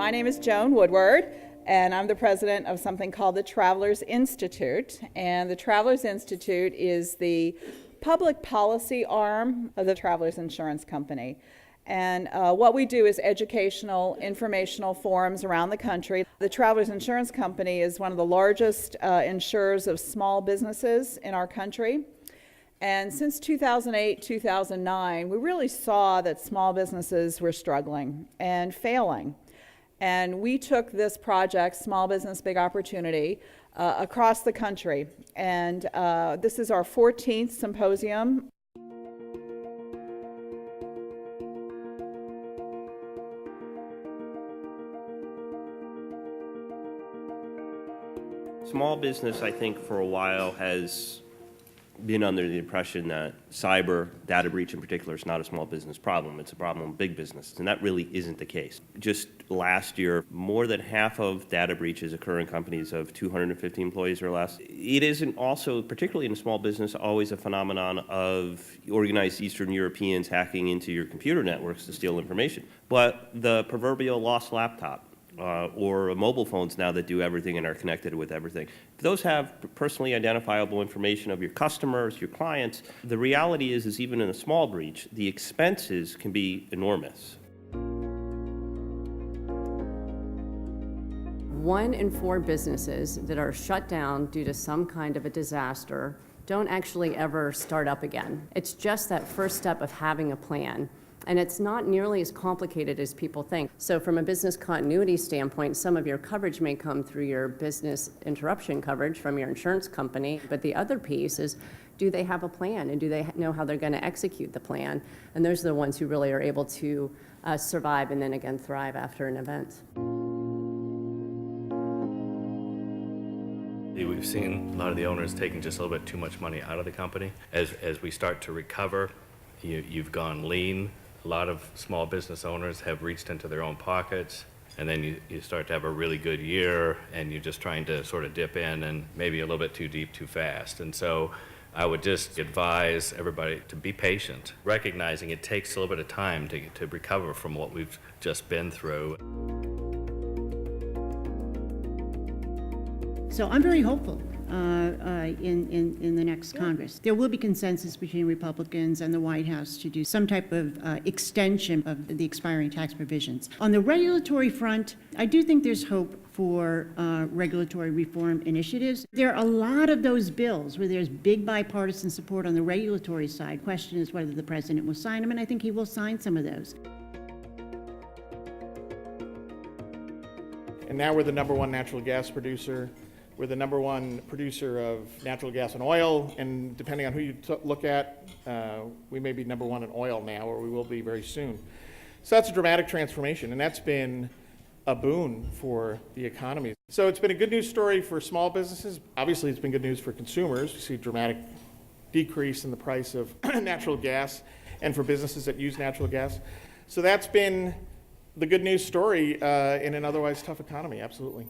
My name is Joan Woodward, and I'm the president of something called the Travelers Institute. And the Travelers Institute is the public policy arm of the Travelers Insurance Company. And what we do is educational, informational forums around the country. The Travelers Insurance Company is one of the largest insurers of small businesses in our country. And since 2008, 2009, we really saw that small businesses were struggling and failing. And we took this project, Small Business Big Opportunity, across the country. And this is our 14th symposium. Small business, I think, for a while has been under the impression that cyber, data breach in particular, is not a small business problem. It's a problem of big businesses, and that really isn't the case. Just last year, more than half of data breaches occur in companies of 250 employees or less. It isn't also, particularly in a small business, always a phenomenon of organized Eastern Europeans hacking into your computer networks to steal information, but the proverbial lost laptop. Or mobile phones now that do everything and are connected with everything. Those have personally identifiable information of your customers, your clients. The reality is even in a small breach, the expenses can be enormous. 1 in 4 businesses that are shut down due to some kind of a disaster don't actually ever start up again. It's just that first step of having a plan. And it's not nearly as complicated as people think. So from a business continuity standpoint, some of your coverage may come through your business interruption coverage from your insurance company, but the other piece is, do they have a plan, and do they know how they're going to execute the plan? And those are the ones who really are able to survive and then again thrive after an event. We've seen a lot of the owners taking just a little bit too much money out of the company. As we start to recover, you've gone lean. A lot of small business owners have reached into their own pockets, and then you start to have a really good year, and you're just trying to sort of dip in and maybe a little bit too deep too fast. And so I would just advise everybody to be patient, recognizing it takes a little bit of time to recover from what we've just been through. So I'm very hopeful in the next Congress. There will be consensus between Republicans and the White House to do some type of extension of the expiring tax provisions. On the regulatory front, I do think there's hope for regulatory reform initiatives. There are a lot of those bills where there's big bipartisan support on the regulatory side. Question is whether the president will sign them, and I think he will sign some of those. And now we're the #1 natural gas producer. We're the #1 producer of natural gas and oil, and depending on who you look at, we may be #1 in oil now, or we will be very soon. So that's a dramatic transformation, and that's been a boon for the economy. So it's been a good news story for small businesses. Obviously, it's been good news for consumers. We see a dramatic decrease in the price of natural gas, and for businesses that use natural gas. So that's been the good news story in an otherwise tough economy, absolutely.